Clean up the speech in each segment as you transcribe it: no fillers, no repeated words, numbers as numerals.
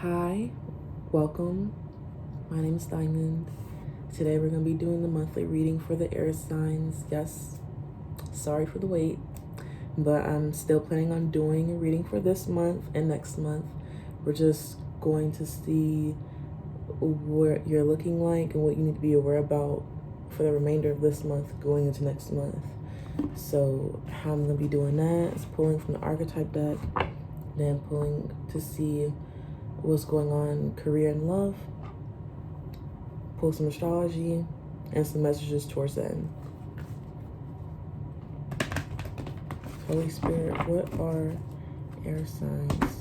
Hi, welcome. My name is Diamond. Today we're going to be doing the monthly reading for the air signs. Yes, sorry for the wait, but I'm still planning on doing a reading for this month and next month. We're just going to see what you're looking like and what you need to be aware about for the remainder of this month going into next month. So how I'm going to be doing that is pulling from the archetype deck, then pulling to see what's going on career and love, pull some astrology, and some messages towards the end. Holy Spirit, what are air signs?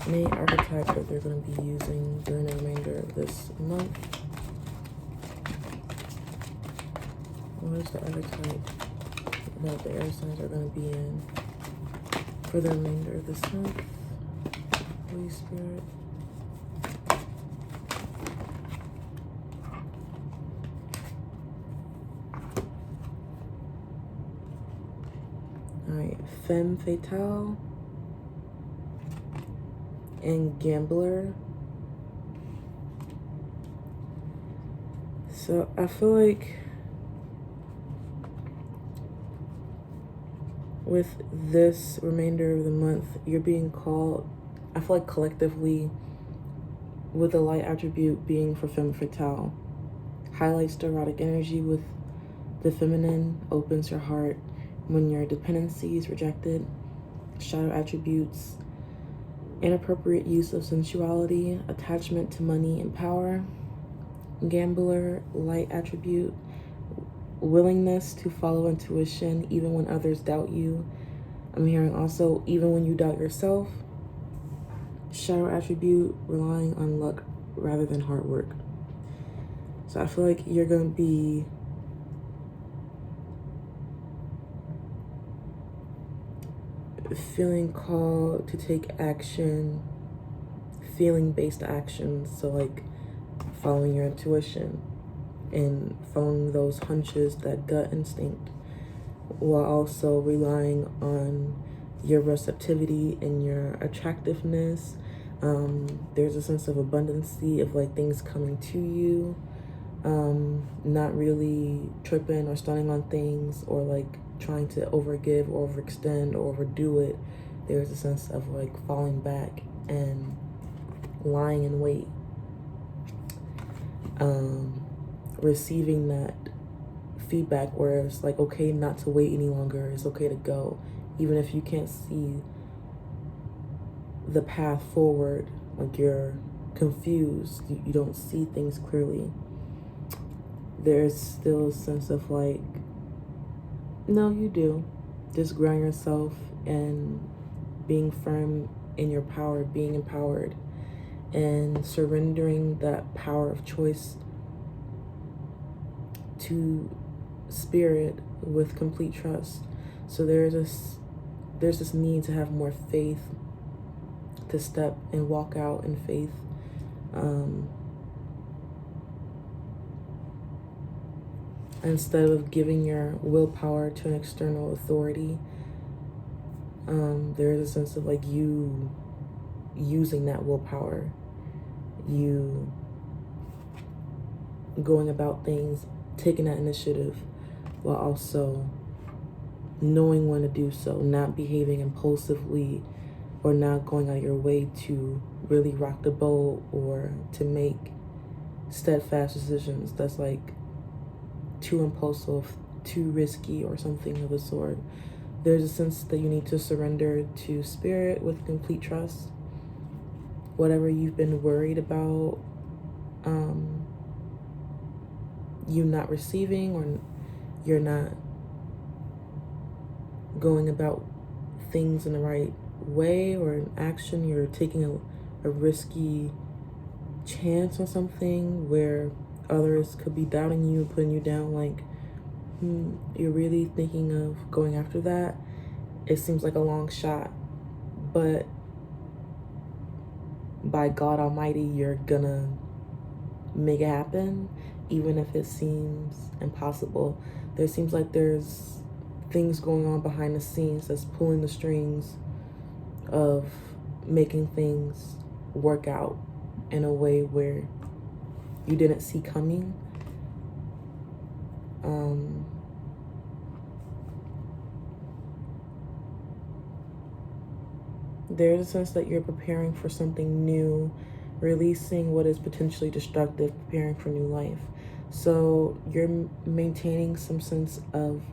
Main archetype that they're going to be using during the remainder of this month. What is the archetype that the air signs are going to be in for the remainder of this month? Holy Spirit. Alright, femme fatale and gambler. So I feel like with this remainder of the month, you're being called, I feel like collectively, with the light attribute being for femme fatale, highlights the erotic energy with the feminine, opens your heart when your dependency is rejected. Shadow attributes, inappropriate use of sensuality, attachment to money and power. Gambler, light attribute, willingness to follow intuition even when others doubt you. I'm hearing also even when you doubt yourself. Shadow attribute, relying on luck rather than hard work. So I feel like you're going to be feeling called to take action, feeling-based actions. So like following your intuition and following those hunches, that gut instinct, while also relying on your receptivity and your attractiveness. There's a sense of abundancy of like things coming to you, not really tripping or stunning on things or like trying to overgive or overextend or overdo it. There's a sense of like falling back and lying in wait, receiving that feedback where it's like okay not to wait any longer, it's okay to go, even if you can't see the path forward, like you're confused, you don't see things clearly. There's still a sense of like, no, you do. Just ground yourself and being firm in your power, being empowered, and surrendering that power of choice to spirit with complete trust. So there's this need to have more faith, to step and walk out in faith. Instead of giving your willpower to an external authority, there is a sense of like you using that willpower, you going about things, taking that initiative, while also knowing when to do so, not behaving impulsively or not going out of your way to really rock the boat or to make steadfast decisions that's like too impulsive, too risky, or something of the sort. There's a sense that you need to surrender to spirit with complete trust. Whatever you've been worried about, you not receiving, or you're not going about things in the right way or in action, you're taking a risky chance on something where others could be doubting you, putting you down, like, you're really thinking of going after that. It seems like a long shot, but by God Almighty, you're gonna make it happen, even if it seems impossible. There seems like there's things going on behind the scenes that's pulling the strings of making things work out in a way where you didn't see coming. There's a sense that you're preparing for something new, releasing what is potentially destructive, preparing for new life. So you're maintaining some sense of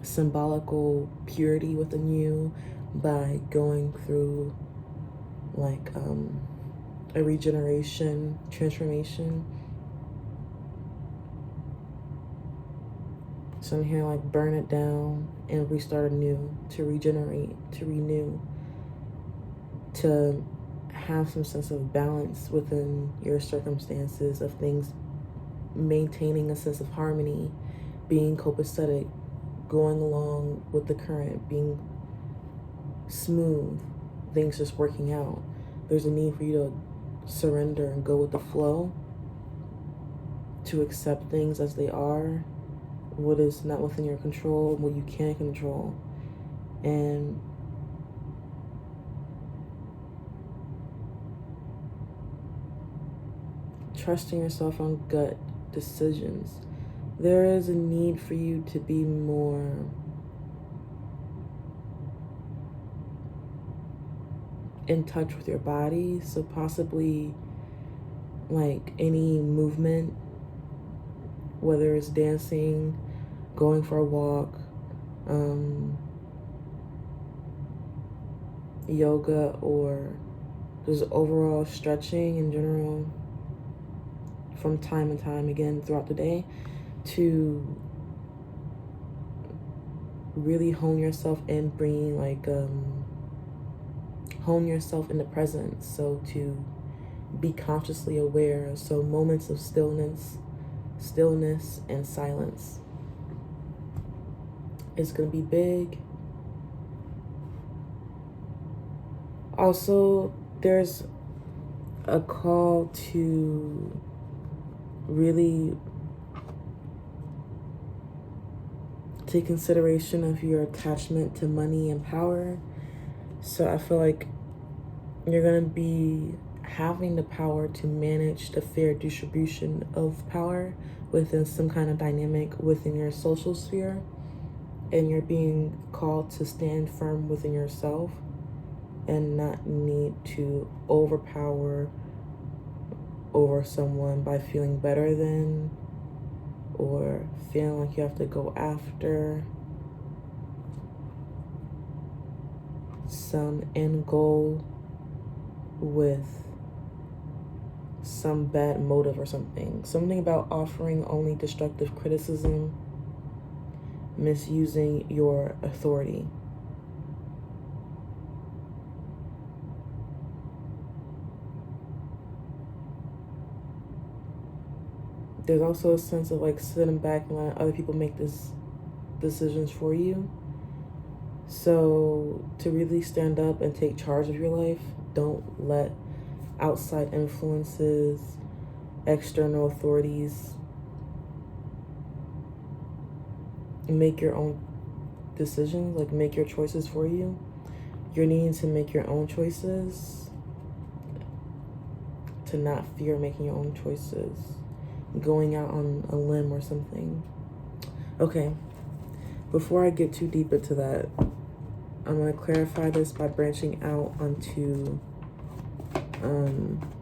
symbolical purity within you by going through like a regeneration, transformation. So I'm here like burn it down and restart anew, to regenerate, to renew, to have some sense of balance within your circumstances, of things, maintaining a sense of harmony, being copacetic, going along with the current, being smooth, things just working out. There's a need for you to surrender and go with the flow, to accept things as they are, what is not within your control, what you can't control, and trusting yourself on gut decisions. There is a need for you to be more in touch with your body. So possibly like any movement, whether it's dancing, going for a walk, yoga, or just overall stretching in general from time and time again throughout the day, to really hone yourself in bringing like hone yourself in the present. So to be consciously aware, so moments of stillness and silence is going to be big. Also, there's a call to really take consideration of your attachment to money and power. So I feel like you're going to be having the power to manage the fair distribution of power within some kind of dynamic within your social sphere, and you're being called to stand firm within yourself and not need to overpower over someone by feeling better than, or feeling like you have to go after some end goal with some bad motive or something. Something about offering only destructive criticism, misusing your authority. There's also a sense of like sitting back and letting other people make this decisions for you. So to really stand up and take charge of your life, don't let outside influences, external authorities make your own decisions, like make your choices for you. You're needing to make your own choices, to not fear making your own choices, going out on a limb or something. Okay, before I get too deep into that, I'm going to clarify this by branching out onto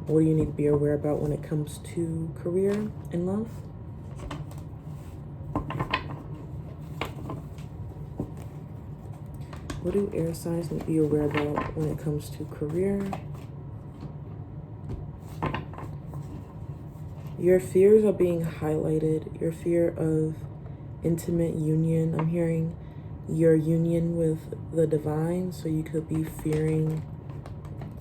what do you need to be aware about when it comes to career and love. What do air signs need to be aware about when it comes to career? Your fears are being highlighted. Your fear of intimate union. I'm hearing your union with the divine. So you could be fearing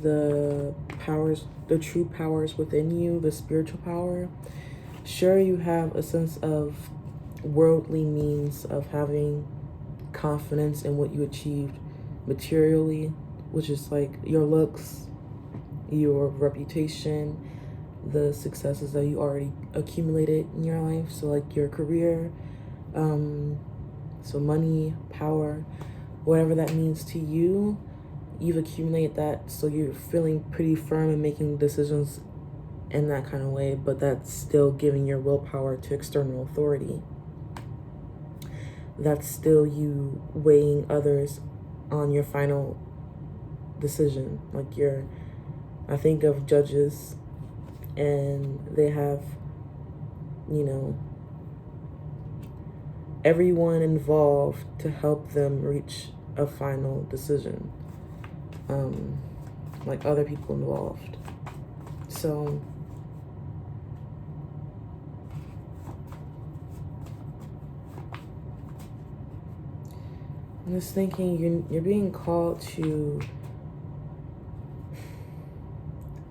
the powers, the true powers within you, the spiritual power. Sure, you have a sense of worldly means of having confidence in what you achieved materially, which is like your looks, your reputation, the successes that you already accumulated in your life. So like your career, so money, power, whatever that means to you, you've accumulated that, so you're feeling pretty firm and making decisions in that kind of way, but that's still giving your willpower to external authority. That's still you weighing others on your final decision. Like I think of judges, and they have, everyone involved to help them reach a final decision. Like other people involved. So I'm just thinking you're being called to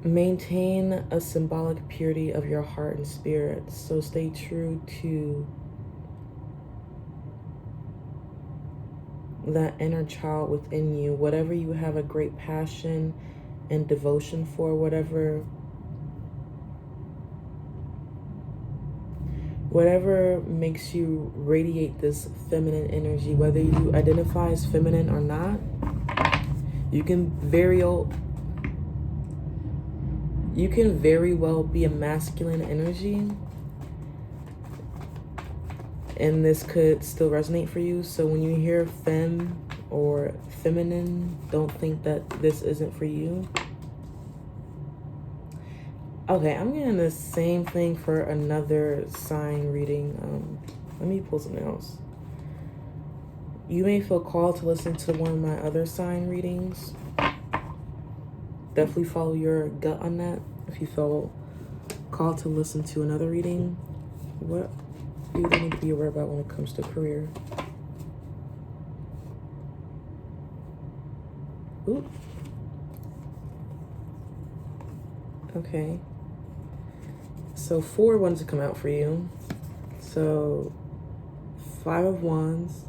maintain a symbolic purity of your heart and spirit. So stay true to that inner child within you. Whatever you have a great passion and devotion for, whatever makes you radiate this feminine energy, whether you identify as feminine or not, you can very well be a masculine energy, and this could still resonate for you. So when you hear femme or feminine, don't think that this isn't for you. Okay, I'm getting the same thing for another sign reading. Let me pull something else. You may feel called to listen to one of my other sign readings. Definitely follow your gut on that. If you feel called to listen to another reading, what do you need to be aware about when it comes to career? Ooh. Okay. So 4 ones to come out for you. So 5 of Wands,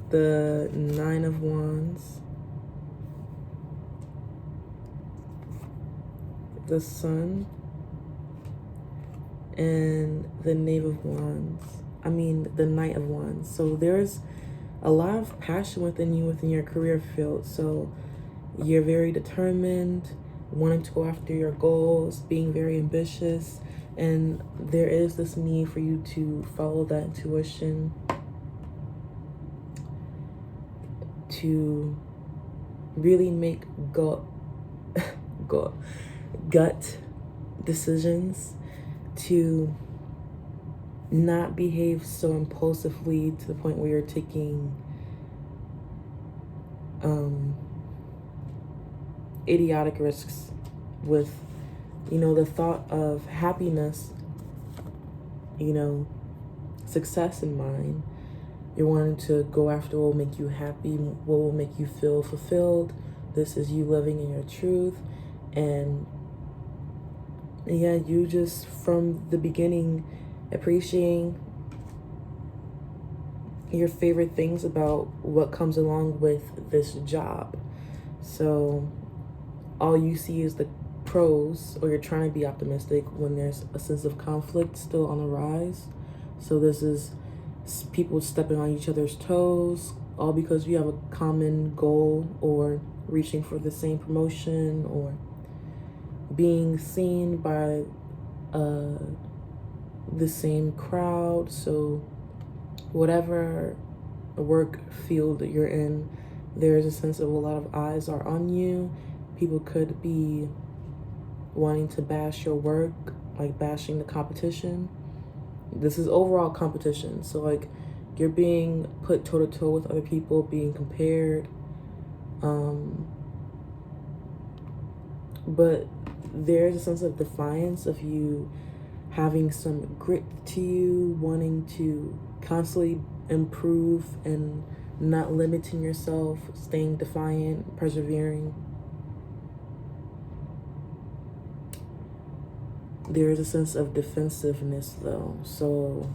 the 9 of Wands, the Sun, and the Knave of Wands. The Knight of Wands. So there's a lot of passion within you, within your career field. So you're very determined, wanting to go after your goals, being very ambitious, and there is this need for you to follow that intuition, to really make gut decisions, to not behave so impulsively to the point where you're taking idiotic risks with, the thought of happiness, success in mind. You're wanting to go after what will make you happy, what will make you feel fulfilled. This is you living in your truth. And yeah, you just from the beginning appreciating your favorite things about what comes along with this job. So all you see is the pros, or you're trying to be optimistic when there's a sense of conflict still on the rise. So this is people stepping on each other's toes, all because you have a common goal, or reaching for the same promotion, or being seen by the same crowd. So whatever work field that you're in, there's a sense of a lot of eyes are on you. People could be wanting to bash your work, like bashing the competition. This is overall competition. So like you're being put toe to toe with other people, being compared. But there's a sense of defiance of you having some grit to you, wanting to constantly improve and not limiting yourself, staying defiant, persevering. There is a sense of defensiveness though. So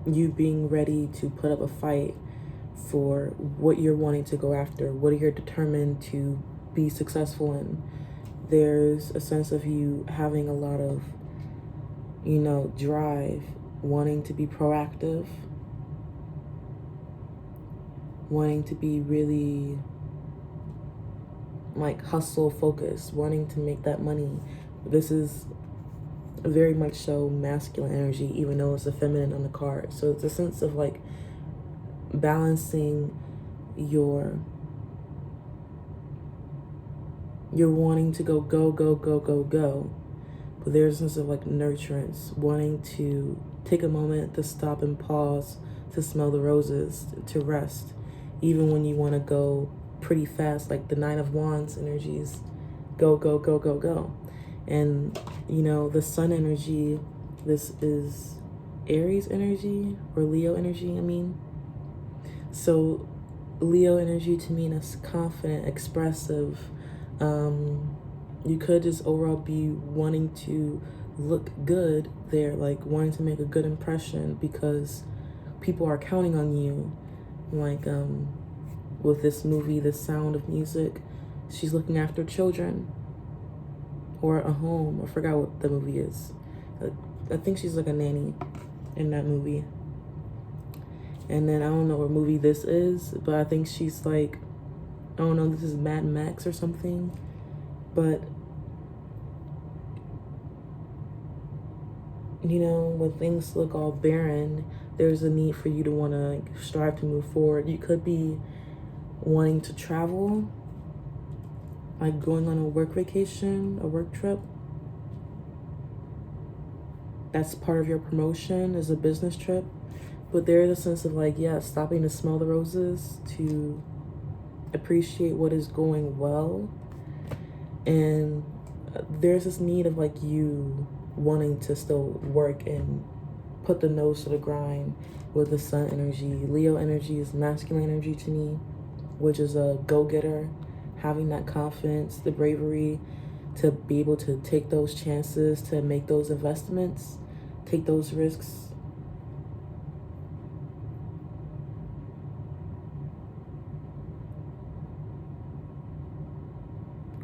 you being ready to put up a fight for what you're wanting to go after, what you're determined to be successful in. There's a sense of you having a lot of, drive, wanting to be proactive, wanting to be really like hustle focused, wanting to make that money. This is very much so masculine energy, even though it's a feminine on the card. So it's a sense of like balancing your you're wanting to go, but there's a sense of like nurturance, wanting to take a moment to stop and pause, to smell the roses, to rest, even when you want to go pretty fast, like the Nine of Wands energies, go. And you know, the sun energy, this is Aries energy or Leo energy, I mean. So Leo energy to me is confident, expressive. You could just overall be wanting to look good there, like wanting to make a good impression because people are counting on you. Like with this movie, The Sound of Music, she's looking after children or a home. I forgot what the movie is. I think she's like a nanny in that movie. And then I don't know what movie this is, but I think she's like, I don't know, this is Mad Max or something. But you know, when things look all barren, there's a need for you to want to strive to move forward. You could be wanting to travel, like going on a work vacation, a work trip. That's part of your promotion, is a business trip. But there is a sense of like, yeah, stopping to smell the roses, to appreciate what is going well. And there's this need of like you wanting to still work and put the nose to the grind with the sun energy. Leo energy is masculine energy to me, which is a go-getter, having that confidence, the bravery to be able to take those chances, to make those investments, take those risks.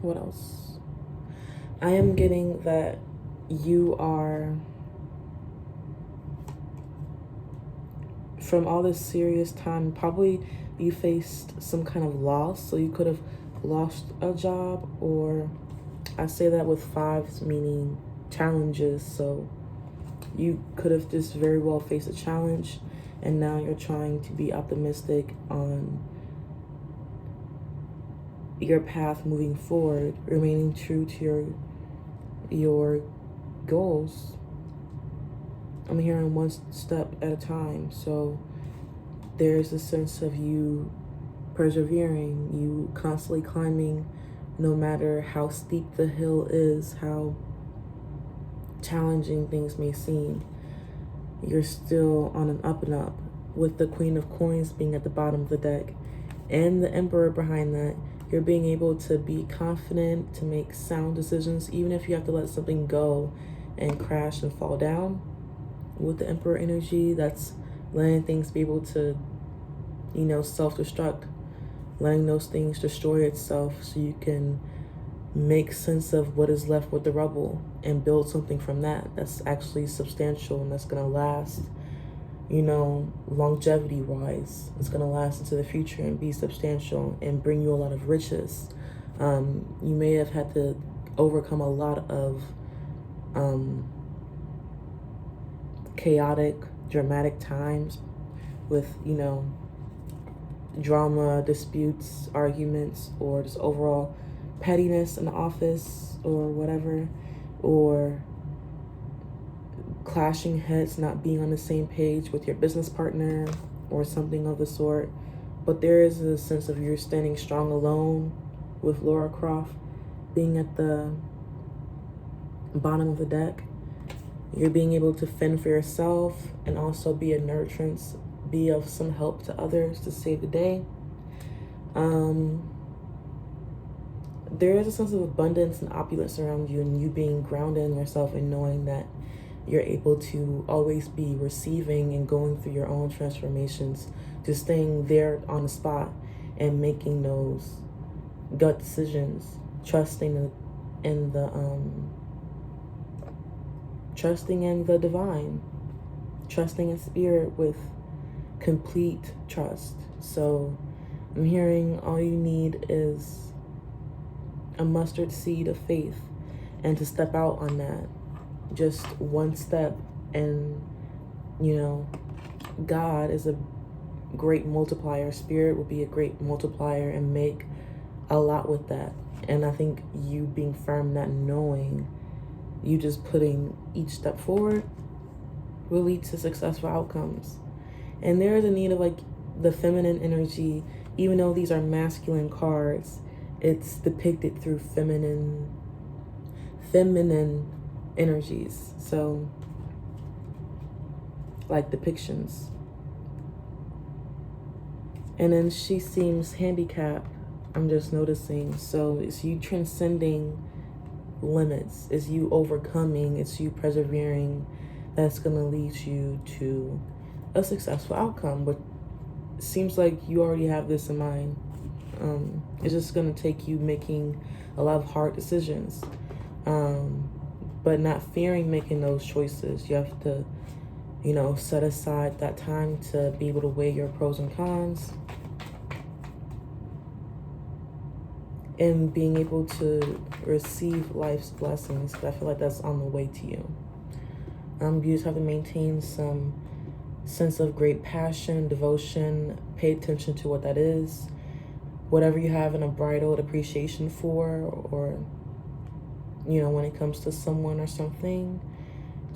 What else? I am getting that you are, from all this serious time, probably you faced some kind of loss. So you could have lost a job, or I say that with fives, meaning challenges. So you could have just very well faced a challenge, and now you're trying to be optimistic on your path moving forward, remaining true to your goals. I'm hearing one step at a time. So there's a sense of you persevering, you constantly climbing, no matter how steep the hill is, how challenging things may seem. You're still on an up and up, with the Queen of Coins being at the bottom of the deck and the Emperor behind that. You're being able to be confident, to make sound decisions, even if you have to let something go and crash and fall down. With the Emperor energy, that's letting things be able to, you know, self-destruct, letting those things destroy itself so you can make sense of what is left with the rubble and build something from that that's actually substantial and that's going to last, you know, longevity wise. It's going to last into the future and be substantial and bring you a lot of riches. You may have had to overcome a lot of chaotic, dramatic times with, you know, drama, disputes, arguments, or just overall pettiness in the office or whatever, or clashing heads, not being on the same page with your business partner or something of the sort. But there is a sense of you're standing strong alone, with Laura Croft being at the bottom of the deck. You're being able to fend for yourself and also be a nurturance, be of some help to others to save the day. There is a sense of abundance and opulence around you, and you being grounded in yourself and knowing that you're able to always be receiving and going through your own transformations, just staying there on the spot and making those gut decisions, trusting in the divine, trusting in spirit with complete trust. So I'm hearing all you need is a mustard seed of faith and to step out on that. Just one step, and God is a great multiplier. Spirit will be a great multiplier and make a lot with that. And I think you being firm in that, knowing you just putting each step forward will lead to successful outcomes. And there is a need of like the feminine energy. Even though these are masculine cards, it's depicted through feminine energies. So like depictions. And then she seems handicapped, I'm just noticing. So it's you transcending limits, it's you overcoming, it's you persevering. That's going to lead you to a successful outcome. But it seems like you already have this in mind. It's just going to take you making a lot of hard decisions, but not fearing making those choices. You have to, set aside that time to be able to weigh your pros and cons, and being able to receive life's blessings. I feel like that's on the way to you. You just have to maintain some sense of great passion, devotion. Pay attention to what that is. Whatever you have an unbridled appreciation for, or, when it comes to someone or something,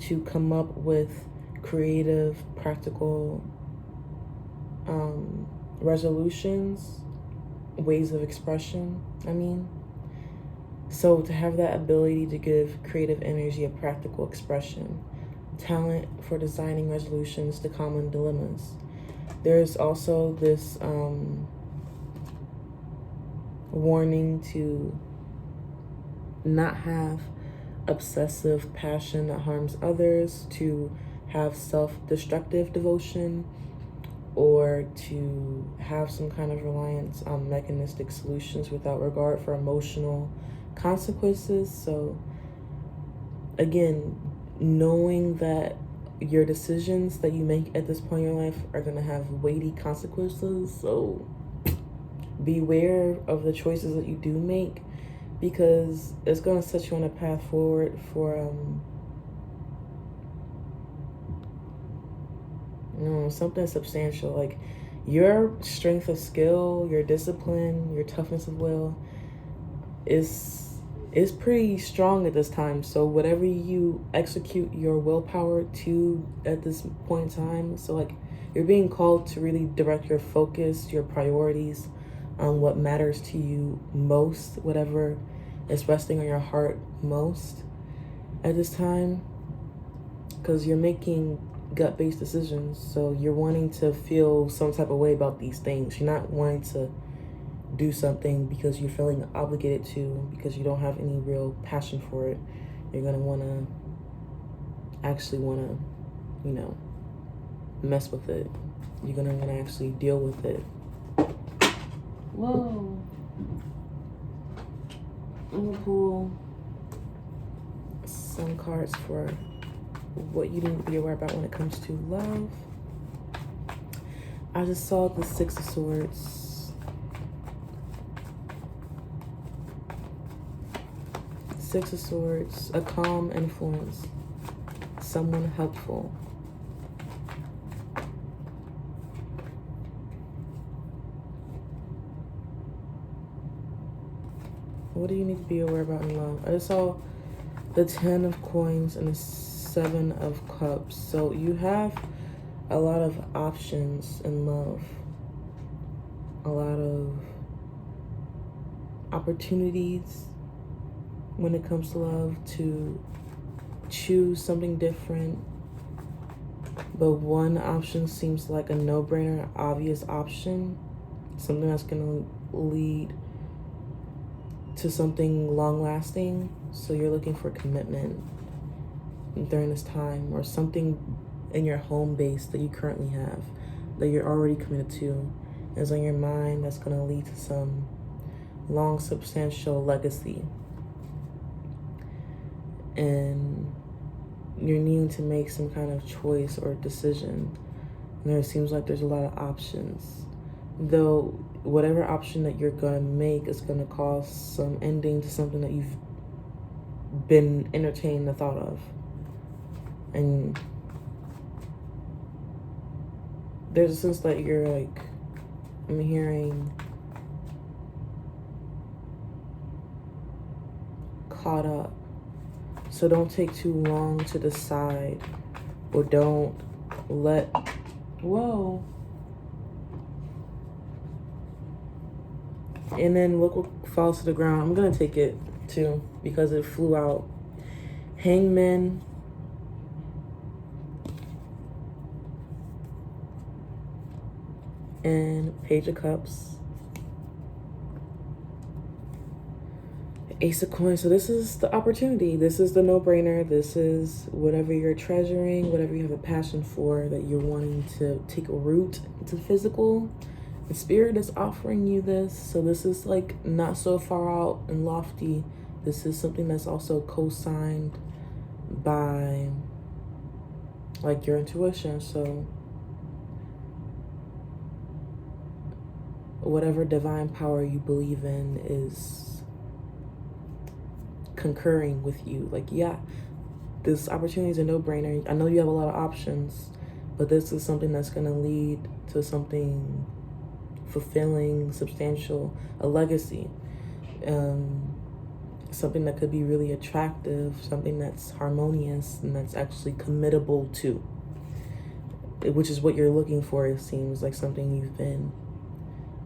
to come up with creative, practical resolutions, ways of expression, So to have that ability to give creative energy a practical expression, talent for designing resolutions to common dilemmas. There's also this warning to not have obsessive passion that harms others, to have self-destructive devotion, or to have some kind of reliance on mechanistic solutions without regard for emotional consequences. So again, knowing that your decisions that you make at this point in your life are going to have weighty consequences. So beware of the choices that you do make, because it's going to set you on a path forward for something substantial. Like your strength of skill, your discipline, your toughness of will is pretty strong at this time. So whatever you execute your willpower to at this point in time, so like you're being called to really direct your focus, your priorities on what matters to you most, whatever is resting on your heart most at this time, because you're making gut-based decisions. So you're wanting to feel some type of way about these things. You're not wanting to do something because you're feeling obligated to, because you don't have any real passion for it. You're going to want to mess with it. You're going to want to actually deal with it. Whoa. I'm going to pull some cards for what you need to be aware about when it comes to love. I just saw the Six of Swords. Six of Swords, a calm influence, someone helpful. What do you need to be aware about in love? I just saw the 10 of coins and the 7 of cups. So you have a lot of options in love, a lot of opportunities when it comes to love to choose something different. But one option seems like a no-brainer, obvious option, something that's going to lead to something long-lasting. So you're looking for commitment during this time, or something in your home base that you currently have that you're already committed to is on your mind, that's going to lead to some long, substantial legacy. And you're needing to make some kind of choice or decision. And it seems like there's a lot of options. Though whatever option that you're gonna make is gonna cause some ending to something that you've been entertaining the thought of. And there's a sense that you're like, I'm hearing caught up. So don't take too long to decide, or don't let, whoa. And then look what falls to the ground. I'm gonna take it too because it flew out. Hangman. And Page of Cups. Ace of Coins. So this is the opportunity. This is the no-brainer. This is whatever you're treasuring, whatever you have a passion for that you're wanting to take a root into physical. The spirit is offering you this. So this is like not so far out and lofty. This is something that's also co-signed by like your intuition. So whatever divine power you believe in is concurring with you. Like, yeah, this opportunity is a no-brainer. I know you have a lot of options, but this is something that's going to lead to something fulfilling, substantial, a legacy, something that could be really attractive, something that's harmonious and that's actually committable to, which is what you're looking for. It seems like something you've been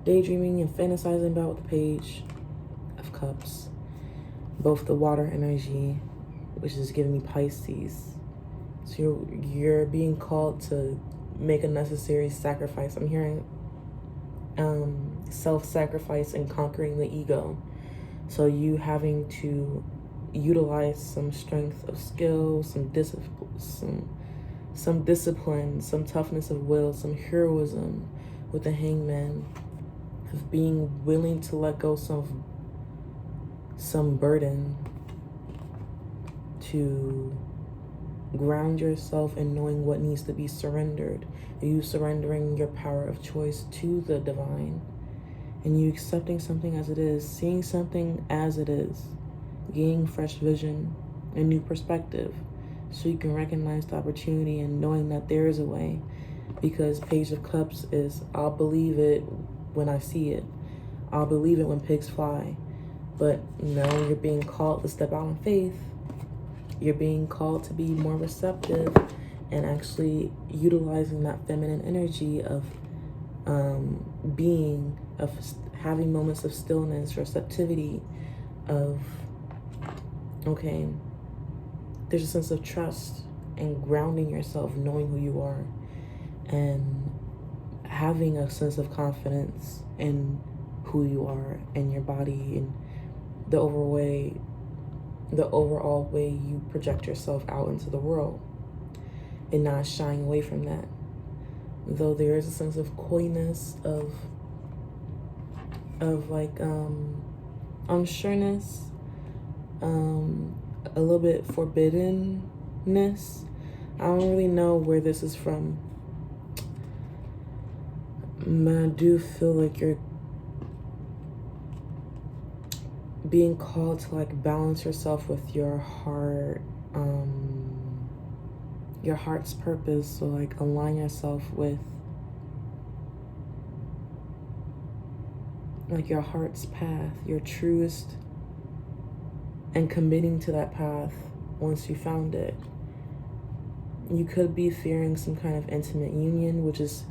daydreaming and fantasizing about with the Page of Cups. Both the water energy, which is giving me Pisces. So you're being called to make a necessary sacrifice. I'm hearing self-sacrifice and conquering the ego. So you having to utilize some strength of skill, some discipline, some toughness of will, some heroism with the Hangman, of being willing to let go some burden, to ground yourself in knowing what needs to be surrendered. Are you surrendering your power of choice to the divine? And you accepting something as it is, seeing something as it is, gaining fresh vision, a new perspective, so you can recognize the opportunity and knowing that there is a way. Because Page of Cups is, I'll believe it when I see it. I'll believe it when pigs fly. But now you're being called to step out in faith. You're being called to be more receptive and actually utilizing that feminine energy of being, of having moments of stillness, receptivity, of, okay, there's a sense of trust and grounding yourself, knowing who you are, and having a sense of confidence in who you are and your body and the overall way you project yourself out into the world, and not shying away from that. Though there is a sense of coyness, of like unsureness, a little bit forbiddenness. I don't really know where this is from, but I do feel like you're being called to like balance yourself with your heart, your heart's purpose. So like align yourself with like your heart's path, your truest, and committing to that path once you found it. You could be fearing some kind of intimate union, which is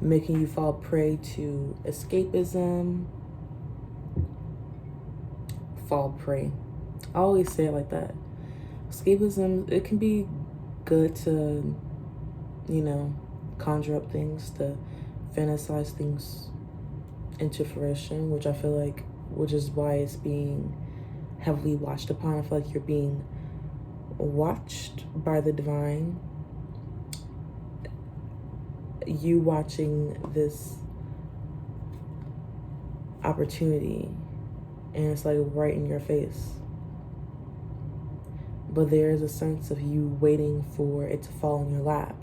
making you fall prey to escapism. Fall prey. I always say it like that. Escapism, it can be good to, you know, conjure up things, to fantasize things into fruition, which I feel like, which is why it's being heavily watched upon. I feel like you're being watched by the divine. You watching this opportunity, and it's like right in your face. But there is a sense of you waiting for it to fall in your lap.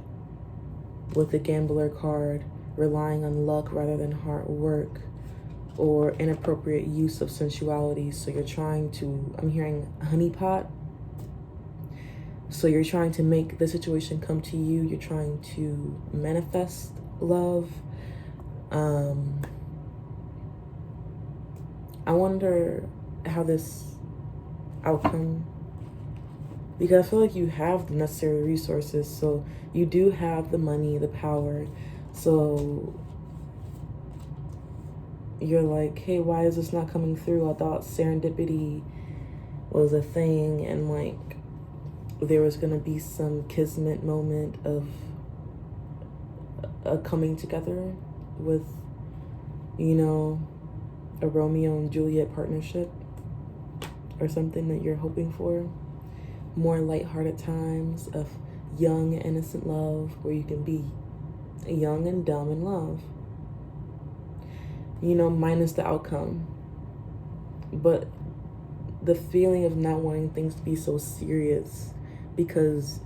With the gambler card, relying on luck rather than hard work. or inappropriate use of sensuality. So you're trying to, I'm hearing honeypot. So you're trying to make the situation come to you. You're trying to manifest love. I wonder how this outcome, because I feel like you have the necessary resources. So you do have the money, the power. So you're like, hey, why is this not coming through? I thought serendipity was a thing, and like there was gonna be some kismet moment of a coming together with, you know, a Romeo and Juliet partnership or something that you're hoping for. More lighthearted times of young, innocent love where you can be young and dumb in love. You know, minus the outcome. But the feeling of not wanting things to be so serious, because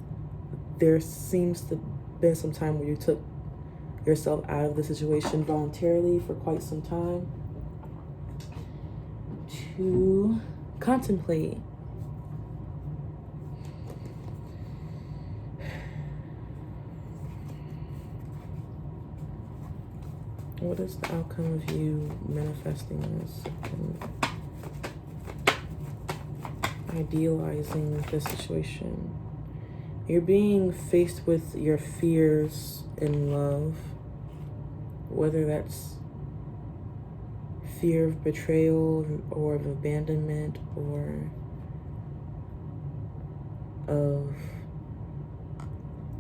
there seems to have been some time where you took yourself out of the situation voluntarily for quite some time to contemplate. What is the outcome of you manifesting this and idealizing this situation? You're being faced with your fears in love, whether that's fear of betrayal or of abandonment or of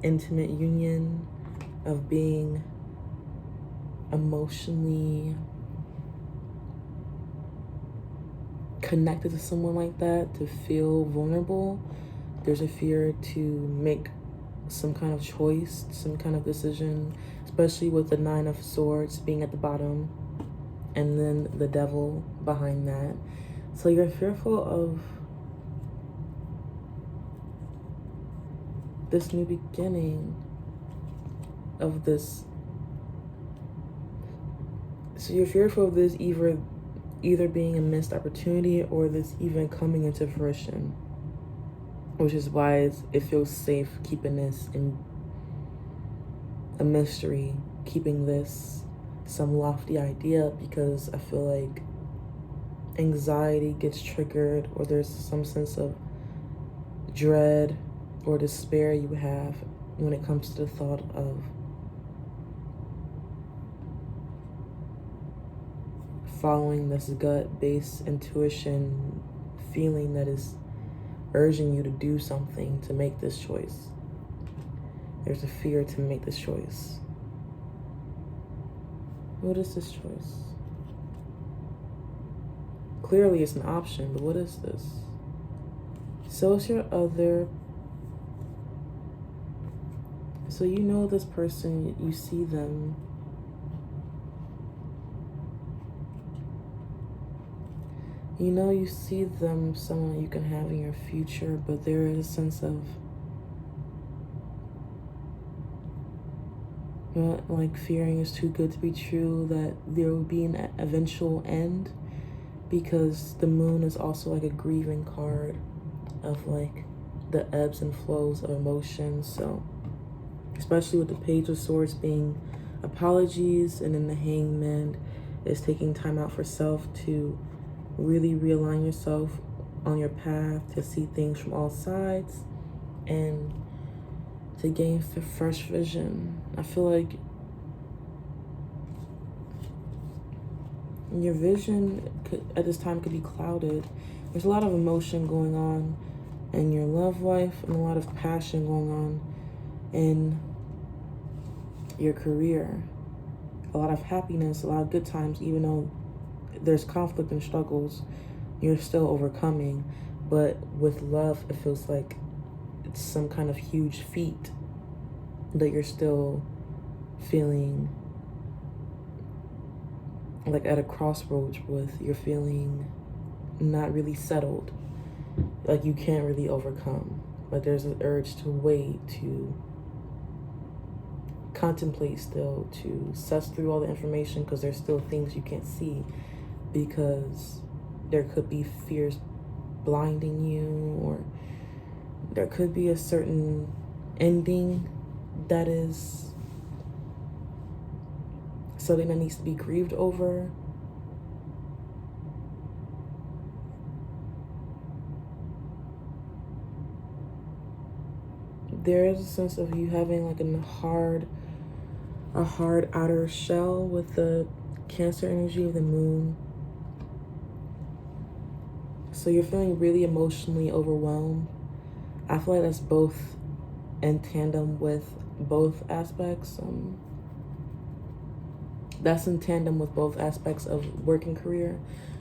intimate union, of being emotionally connected to someone like that, to feel vulnerable. There's a fear to make some kind of choice, some kind of decision, especially with the 9 of Swords being at the bottom and then the Devil behind that. So you're fearful of this new beginning, of this. So you're fearful of this either being a missed opportunity or this even coming into fruition, which is why it feels safe keeping this in a mystery, keeping this some lofty idea, because I feel like anxiety gets triggered, or there's some sense of dread or despair you have when it comes to the thought of following this gut-based intuition feeling that is urging you to do something, to make this choice. There's a fear to make this choice. What is this choice? Clearly it's an option, but what is this? So it's your other. So you know this person, you see them. You know you see them, someone you can have in your future, but there is a sense of like fearing is too good to be true, that there will be an eventual end, because the moon is also like a grieving card of like the ebbs and flows of emotions. So especially with the Page of Swords being apologies, and then the Hangman is taking time out for self to really realign yourself on your path, to see things from all sides and to gain fresh vision. I feel like your vision at this time could be clouded. There's a lot of emotion going on in your love life and a lot of passion going on in your career. A lot of happiness, a lot of good times, even though there's conflict and struggles, you're still overcoming. But with love, it feels like it's some kind of huge feat that you're still feeling like at a crossroads with. You're feeling not really settled, like you can't really overcome. Like there's an urge to wait, to contemplate still, to suss through all the information, because there's still things you can't see. because there could be fears blinding you, or there could be a certain ending that is something that needs to be grieved over. There is a sense of you having like a hard outer shell with the Cancer energy of the moon. So you're feeling really emotionally overwhelmed. I feel like that's both in tandem with both aspects. That's in tandem with both aspects of work and career.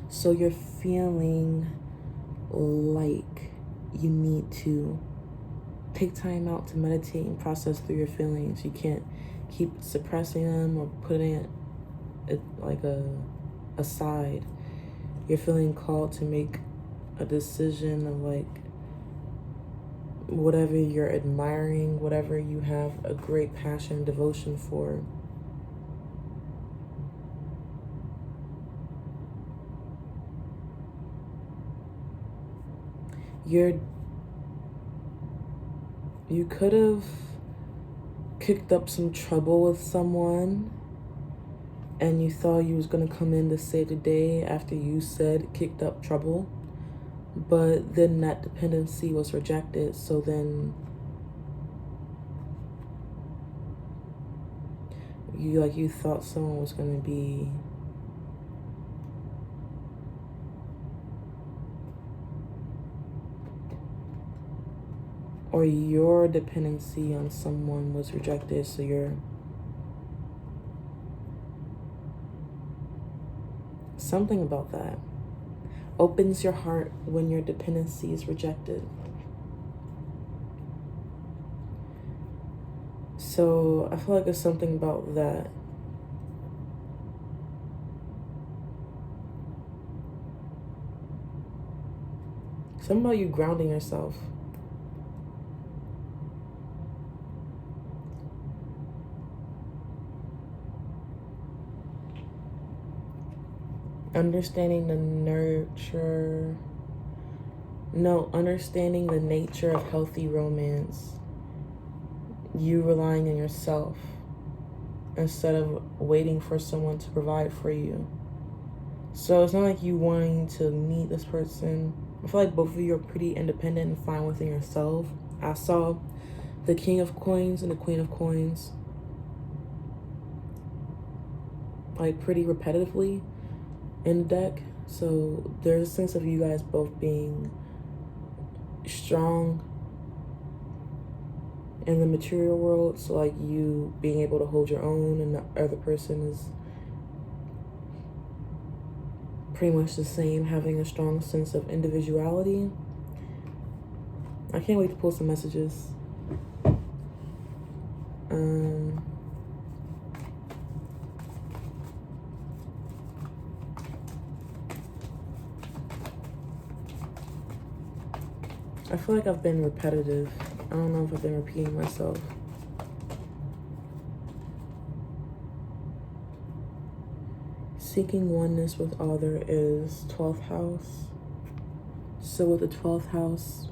So you're feeling like you need to take time out to meditate and process through your feelings. You can't keep suppressing them or putting it like aside. You're feeling called to make a decision of like whatever you're admiring, whatever you have a great passion and devotion for. You could have kicked up some trouble with someone and you thought you was gonna come in to save the day after you said kicked up trouble, but then that dependency was rejected. So then you thought someone was gonna be or your dependency on someone was rejected, so you're something about that opens your heart when your dependency is rejected. So I feel like there's something about that. Something about you grounding yourself. Understanding the nature of healthy romance. You relying on yourself instead of waiting for someone to provide for you. So it's not like you wanting to meet this person. I feel like both of you are pretty independent and fine within yourself. I saw the King of Coins and the Queen of Coins like pretty repetitively in the deck. So there's a sense of you guys both being strong in the material world. So like you being able to hold your own and the other person is pretty much the same, having a strong sense of individuality. I can't wait to pull some messages. I feel like I've been repetitive. I don't know if I've been repeating myself. Seeking oneness with all there is, 12th house. So with the 12th house,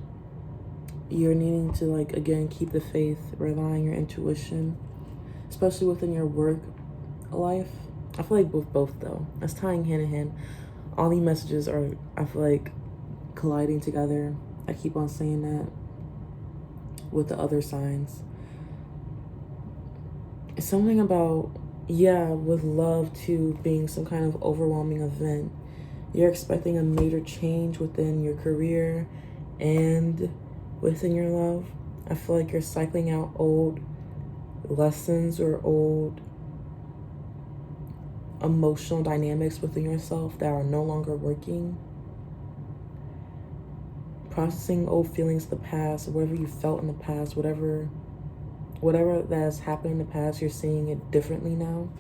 you're needing to like, again, keep the faith, rely on your intuition, especially within your work life. I feel like both though. That's tying hand in hand. All these messages are, I feel like, colliding together. I keep on saying that with the other signs. It's something about, with love too being some kind of overwhelming event. You're expecting a major change within your career and within your love. I feel like you're cycling out old lessons or old emotional dynamics within yourself that are no longer working. Processing old feelings of the past, whatever you felt in the past, whatever that has happened in the past, you're seeing it differently now.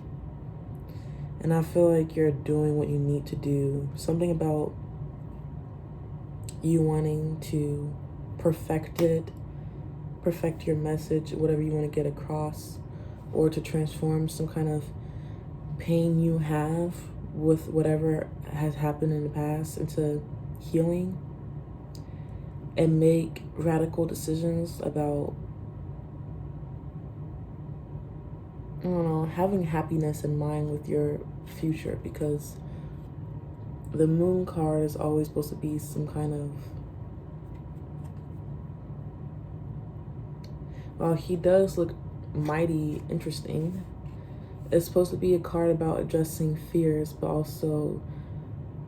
And I feel like you're doing what you need to do. Something about you wanting to perfect your message, whatever you want to get across, or to transform some kind of pain you have with whatever has happened in the past into healing and make radical decisions about, I don't know, having happiness in mind with your future, because the moon card is always supposed to be some kind of, well, he does look mighty interesting. It's supposed to be a card about addressing fears, but also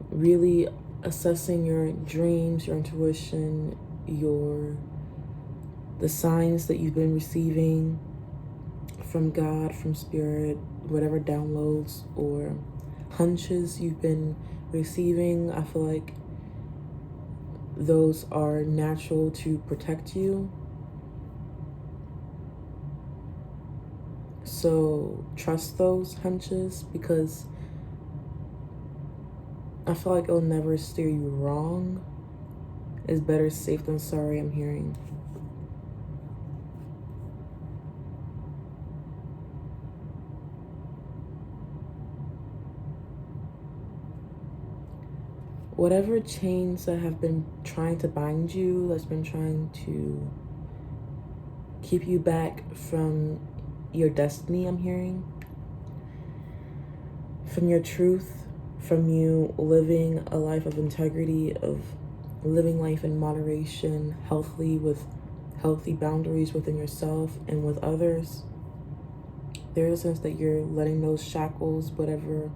really assessing your dreams, your intuition, the signs that you've been receiving from God, from spirit, whatever downloads or hunches you've been receiving. I feel like those are natural to protect you. So trust those hunches, because I feel like it'll never steer you wrong. It's better safe than sorry, I'm hearing. Whatever chains that have been trying to bind you, that's been trying to keep you back from your destiny, I'm hearing, from your truth, from you living a life of integrity, of living life in moderation, healthily, with healthy boundaries within yourself and with others. There's a sense that you're letting those shackles, whatever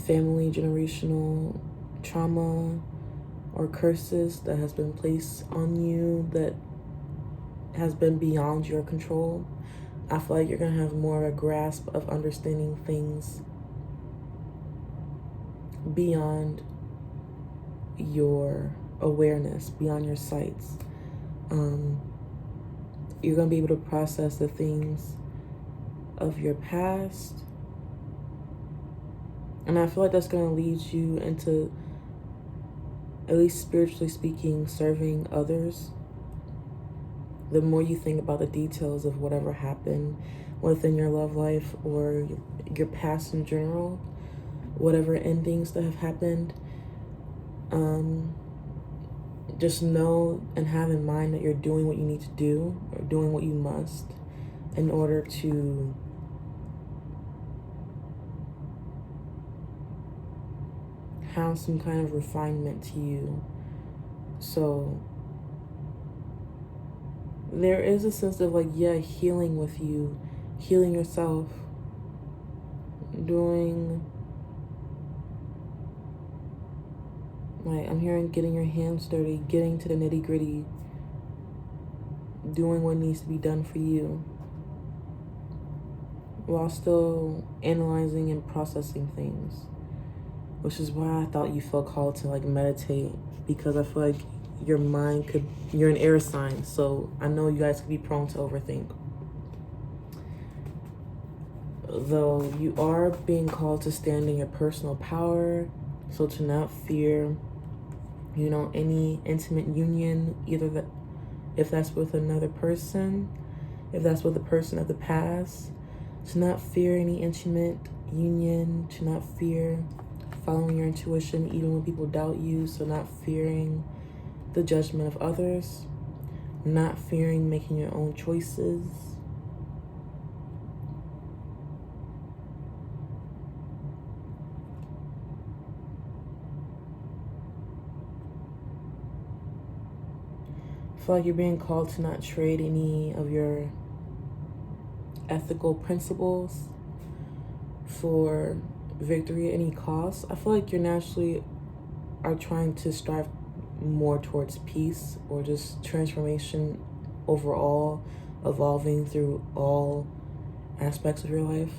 family, generational trauma or curses that has been placed on you that has been beyond your control, I feel like you're going to have more of a grasp of understanding things beyond your awareness, beyond your sights. You're going to be able to process the things of your past. And I feel like that's going to lead you into, at least spiritually speaking, serving others. The more you think about the details of whatever happened within your love life or your past in general, whatever endings that have happened, just know and have in mind that you're doing what you need to do, or doing what you must, in order to have some kind of refinement to you. So there is a sense of like, yeah, healing with you, healing yourself, doing, like, I'm hearing getting your hands dirty, getting to the nitty gritty, doing what needs to be done for you, while still analyzing and processing things. Which is why I thought you felt called to like meditate, because I feel like your mind could, you're an air sign, so I know you guys could be prone to overthink. Though you are being called to stand in your personal power, so to not fear, you know, any intimate union, either that, if that's with another person, if that's with a person of the past, to not fear any intimate union, to not fear following your intuition even when people doubt you, so not fearing the judgment of others, not fearing making your own choices. I feel like you're being called to not trade any of your ethical principles for victory at any cost. I feel like you naturally are trying to strive more towards peace, or just transformation overall, evolving through all aspects of your life.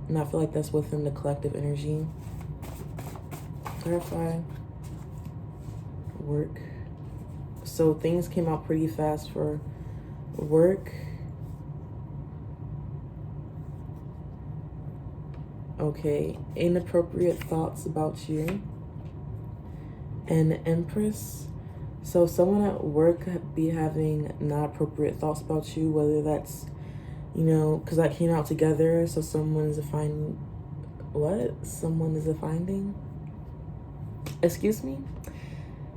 And I feel like that's within the collective energy. Clarify. Work. So things came out pretty fast for work. Okay, inappropriate thoughts about you. And Empress. So someone at work could be having not appropriate thoughts about you, whether that's, you know, because that came out together. So someone's finding what? Someone is finding? Excuse me?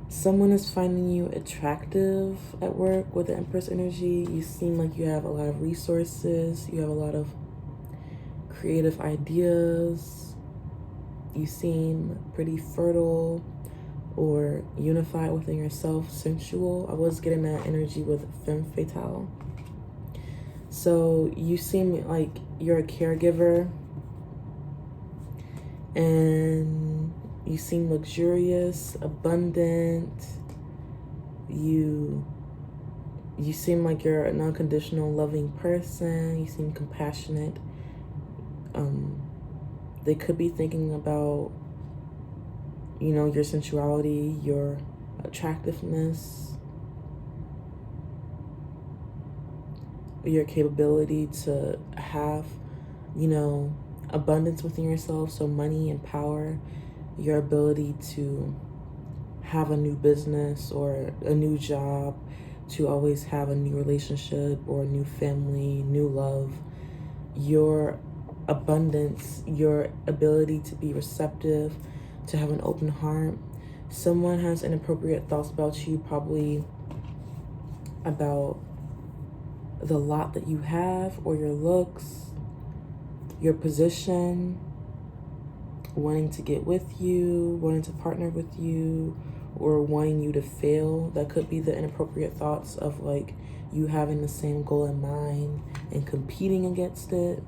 Someone is finding you attractive at work with the Empress energy. You seem like you have a lot of resources. You have a lot of creative ideas. You seem pretty fertile or unified within yourself, sensual. I was getting that energy with femme fatale. So you seem like you're a caregiver, and you seem luxurious, abundant. You seem like you're an unconditional, loving person. You seem compassionate. They could be thinking about, you know, your sensuality, your attractiveness, your capability to have, you know, abundance within yourself. So money and power, your ability to have a new business or a new job, to always have a new relationship or a new family, new love, your abundance, your ability to be receptive, to have an open heart. Someone has inappropriate thoughts about you, probably about the lot that you have or your looks, your position, wanting to get with you, wanting to partner with you, or wanting you to fail. That could be the inappropriate thoughts of like you having the same goal in mind and competing against it.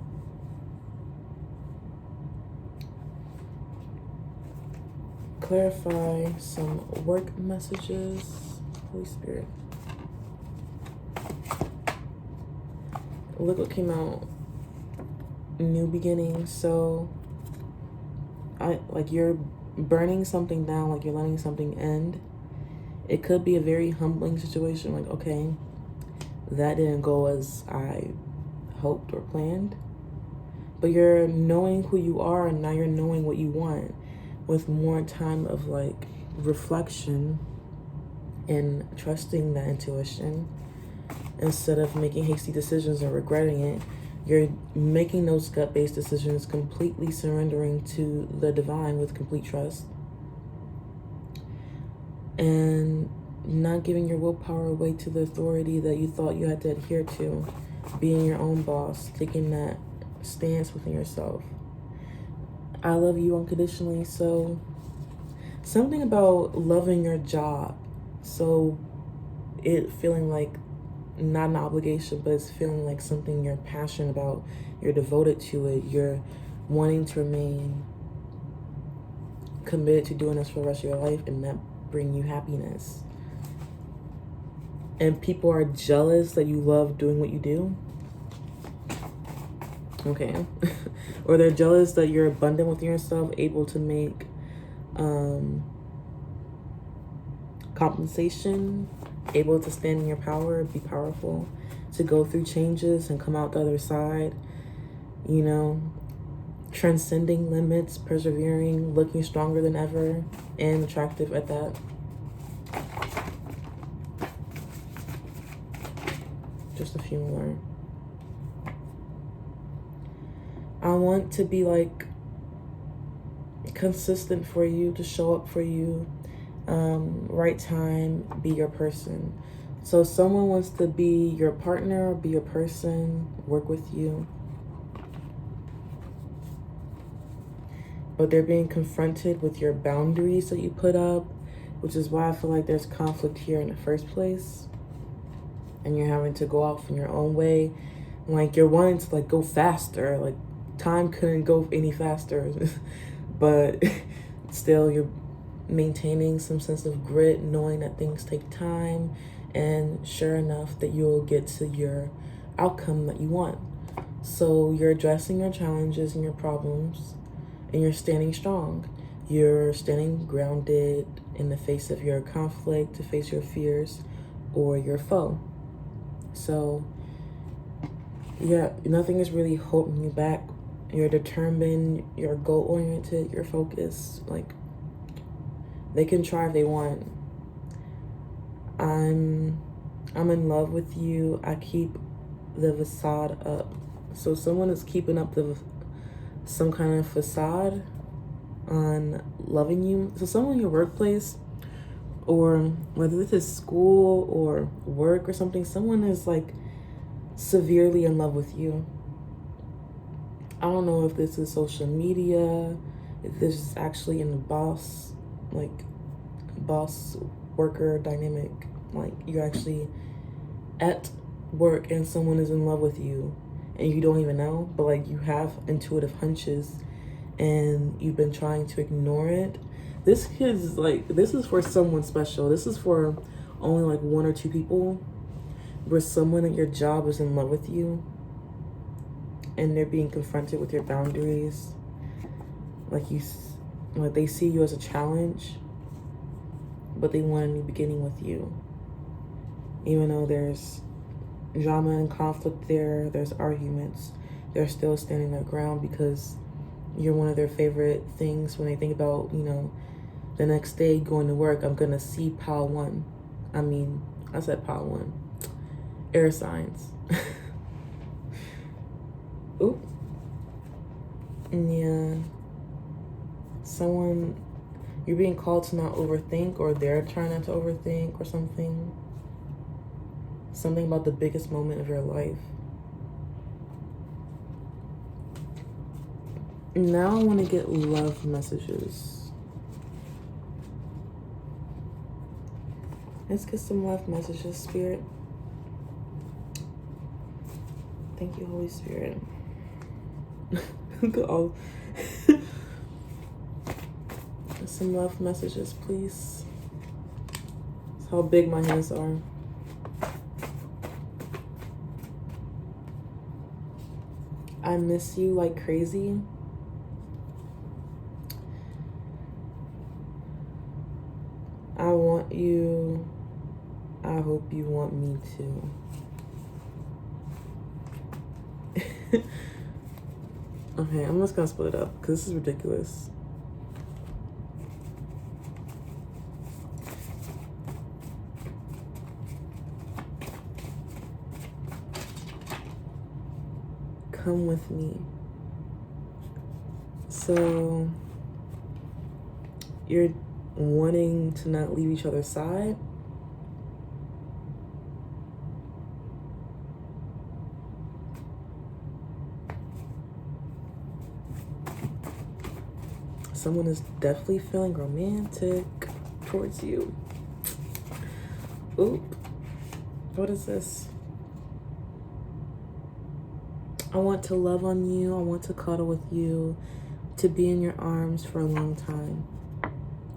Clarify some work messages, Holy Spirit. Look what came out. New beginnings. So you're burning something down, like you're letting something end. It could be a very humbling situation, like, okay, that didn't go as I hoped or planned. But you're knowing who you are, and now you're knowing what you want, with more time of like reflection and trusting that intuition instead of making hasty decisions and regretting it. You're making those gut-based decisions, completely surrendering to the divine with complete trust, and not giving your willpower away to the authority that you thought you had to adhere to. Being your own boss, taking that stance within yourself. I love you unconditionally. So something about loving your job, so it feeling like not an obligation, but it's feeling like something you're passionate about, you're devoted to it, you're wanting to remain committed to doing this for the rest of your life, and that bring you happiness. And people are jealous that you love doing what you do. Okay. Or they're jealous that you're abundant within yourself, able to make compensation, able to stand in your power, be powerful, to go through changes and come out the other side, you know, transcending limits, persevering, looking stronger than ever, and attractive at that. Just a few more. I want to be like consistent for you, to show up for you, right time, be your person. So someone wants to be your partner, be your person, work with you, but they're being confronted with your boundaries that you put up, which is why I feel like there's conflict here in the first place, and you're having to go off in your own way. Like you're wanting to like go faster, like time couldn't go any faster, but still you're maintaining some sense of grit, knowing that things take time, and sure enough that you'll get to your outcome that you want. So you're addressing your challenges and your problems, and you're standing strong. You're standing grounded in the face of your conflict, to face your fears or your foe. So yeah, nothing is really holding you back. You're determined, you're goal-oriented, you're focused. Like, they can try if they want. I'm in love with you. I keep the facade up. So someone is keeping up some kind of facade on loving you. So someone in your workplace, or whether this is school or work or something, someone is like severely in love with you. I don't know if this is social media, if this is actually in the boss worker dynamic, like you're actually at work and someone is in love with you and you don't even know, but like you have intuitive hunches and you've been trying to ignore it. This is for someone special. This is for only like 1 or 2 people, where someone at your job is in love with you and they're being confronted with your boundaries. Like they see you as a challenge, but they want a new beginning with you. Even though there's drama and conflict there's arguments, they're still standing their ground because you're one of their favorite things. When they think about, the next day going to work, I'm gonna see pile 1. I said pile 1. Air signs. Oop. Yeah. Someone, you're being called to not overthink, or they're trying not to overthink or something. Something about the biggest moment of your life. Now I want to get love messages. Let's get some love messages, Spirit. Thank you, Holy Spirit. Some love messages, please. That's how big my hands are. I miss you like crazy. I want you. I hope you want me too. Okay, I'm just gonna split it up because this is ridiculous. Come with me. So you're wanting to not leave each other's side. Someone is definitely feeling romantic towards you. Oop. What is this? I want to love on you. I want to cuddle with you, to be in your arms for a long time.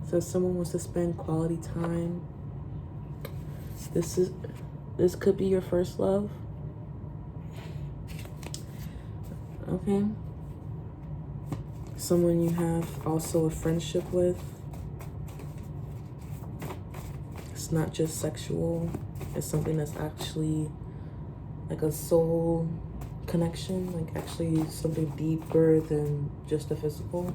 So someone wants to spend quality time. This could be your first love. Okay. Someone you have also a friendship with. It's not just sexual. It's something that's actually like a soul connection, like actually something deeper than just the physical.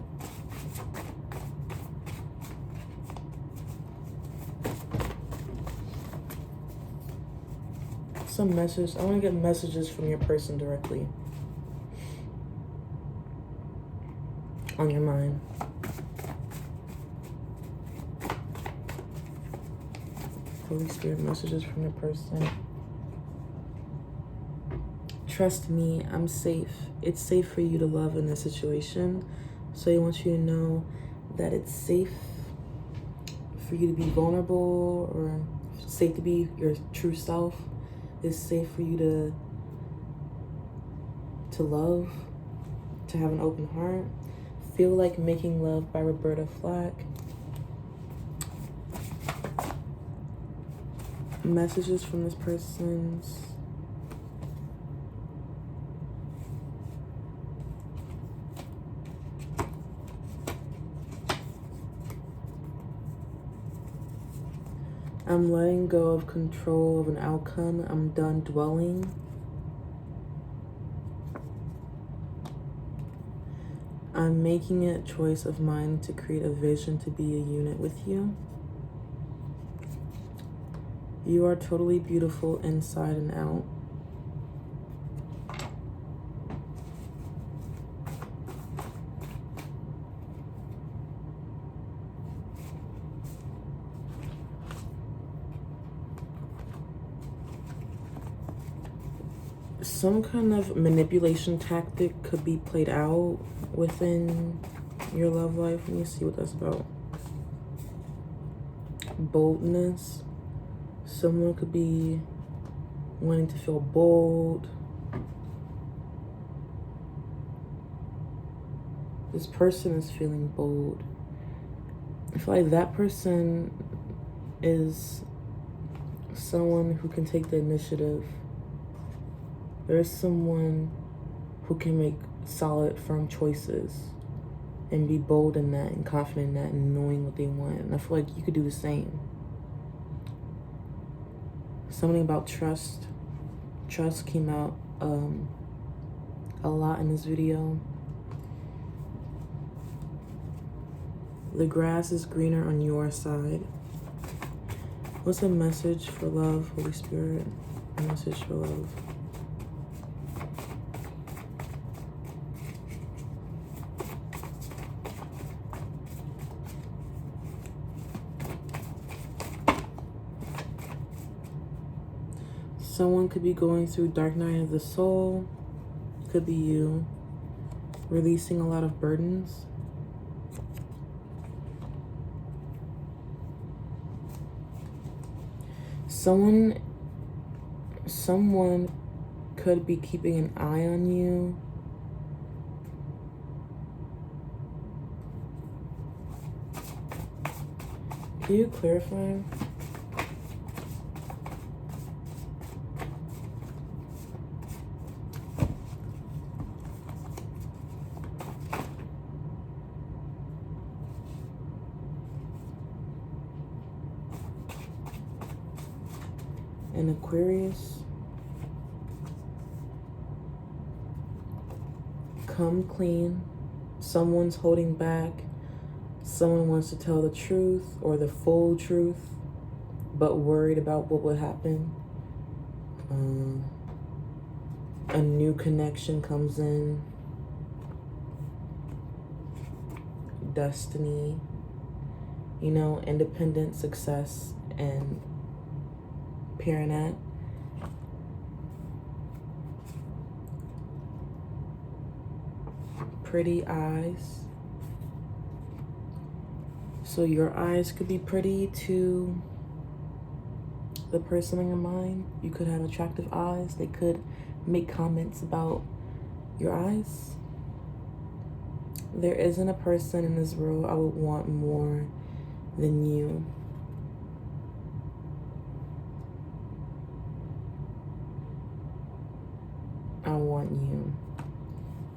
Some message. I want to get messages from your person directly on your mind. Holy Spirit, messages from your person. Trust me, I'm safe. It's safe for you to love in this situation. So I want you to know that it's safe for you to be vulnerable, or safe to be your true self. It's safe for you to love, to have an open heart. Feel Like Making Love by Roberta Flack. Messages from this person's. I'm letting go of control of an outcome. I'm done dwelling. I'm making it a choice of mine to create a vision to be a unit with you. You are totally beautiful inside and out. some kind of manipulation tactic could be played out within your love life. Let me see what that's about. Boldness. Someone could be wanting to feel bold. This person is feeling bold. I feel like that person is someone who can take the initiative. There's someone who can make solid, firm choices and be bold in that and confident in that and knowing what they want. And I feel like you could do the same. Something about trust. Trust came out a lot in this video. The grass is greener on your side. What's a message for love, Holy Spirit? A message for love. Someone could be going through dark night of the soul. Could be you. Releasing a lot of burdens. Someone could be keeping an eye on you. Can you clarify? An Aquarius. Come clean. Someone's holding back. Someone wants to tell the truth or the full truth, but worried about what would happen. A new connection comes in. Destiny. You know, independent success and pairing that. Pretty eyes. So your eyes could be pretty to the person in your mind. You could have attractive eyes. They could make comments about your eyes. There isn't a person in this world I would want more than you. I want you.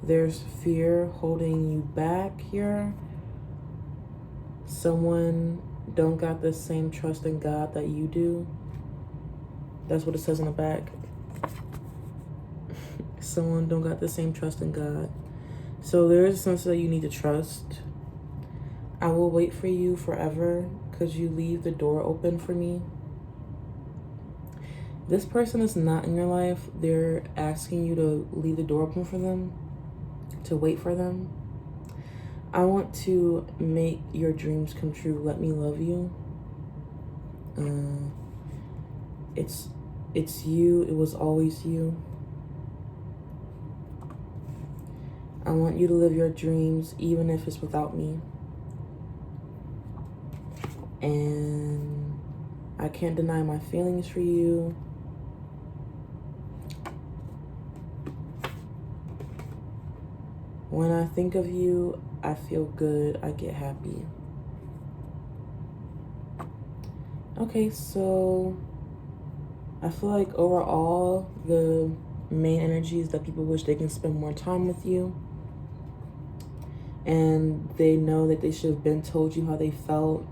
There's fear holding you back here. Someone don't got the same trust in God that you do. That's what it says in the back. Someone don't got the same trust in God. So there is a sense that you need to trust. I will wait for you forever because you leave the door open for me. This person is not in your life. They're asking you to leave the door open for them, to wait for them. I want to make your dreams come true. Let me love you. It's you. It was always you. I want you to live your dreams, even if it's without me. And I can't deny my feelings for you. When I think of you, I feel good. I get happy. Okay, so I feel like overall, the main energy is that people wish they can spend more time with you. And they know that they should have been told you how they felt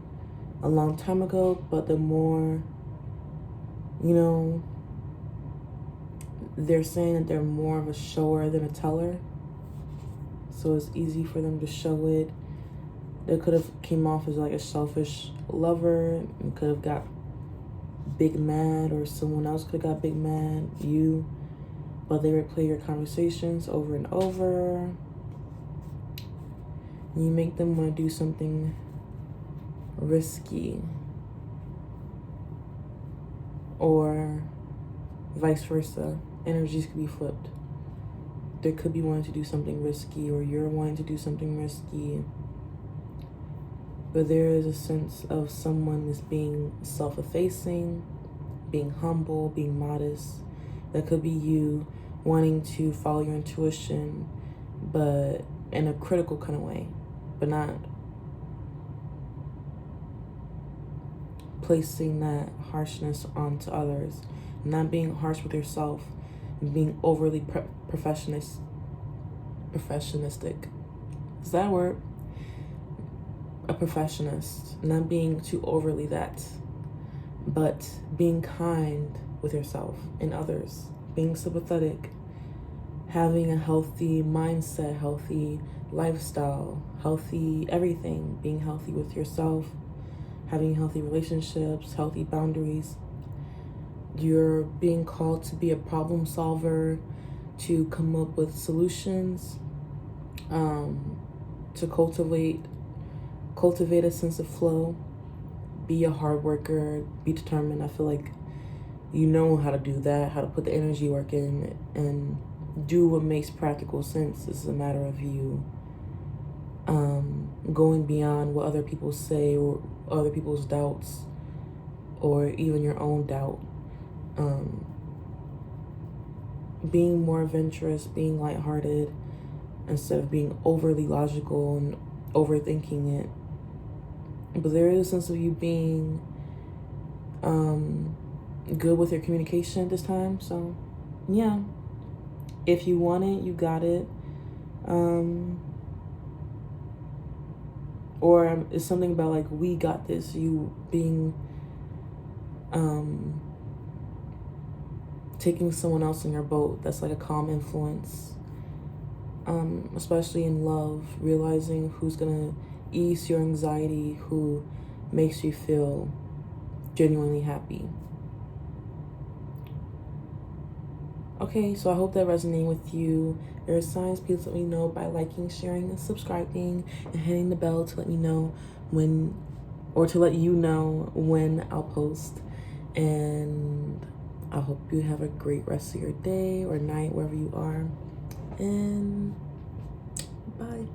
a long time ago. But the more, you know, they're saying that they're more of a shower than a teller. So it's easy for them to show it. They could have came off as like a selfish lover and could have got big mad, or someone else could have got big mad, you. But they replay your conversations over and over. You make them want to do something risky. Or vice versa. energies could be flipped. There could be wanting to do something risky, or you're wanting to do something risky. But there is a sense of someone is being self-effacing, being humble, being modest. That could be you wanting to follow your intuition, but in a critical kind of way, but not placing that harshness onto others, not being harsh with yourself, and being overly perfectionistic. Is that a word? A perfectionist, not being too overly that, but being kind with yourself and others, being sympathetic, having a healthy mindset, healthy lifestyle, healthy everything, being healthy with yourself, having healthy relationships, healthy boundaries. You're being called to be a problem solver, to come up with solutions, to cultivate a sense of flow, be a hard worker, be determined. I feel like you know how to do that, how to put the energy work in and do what makes practical sense. It's a matter of you going beyond what other people say or other people's doubts or even your own doubt. Being more adventurous, being lighthearted instead of being overly logical and overthinking it. But there is a sense of you being good with your communication this time. So yeah, if you want it, you got it. Or it's something about like, we got this, you being taking someone else in your boat. That's like a calm influence, especially in love, realizing who's gonna ease your anxiety, who makes you feel genuinely happy. Okay, so I hope that resonated with you. If there are signs, please let me know by liking, sharing, and subscribing, and hitting the bell to let me know when, or to let you know when I'll post. And I hope you have a great rest of your day or night, wherever you are. And bye.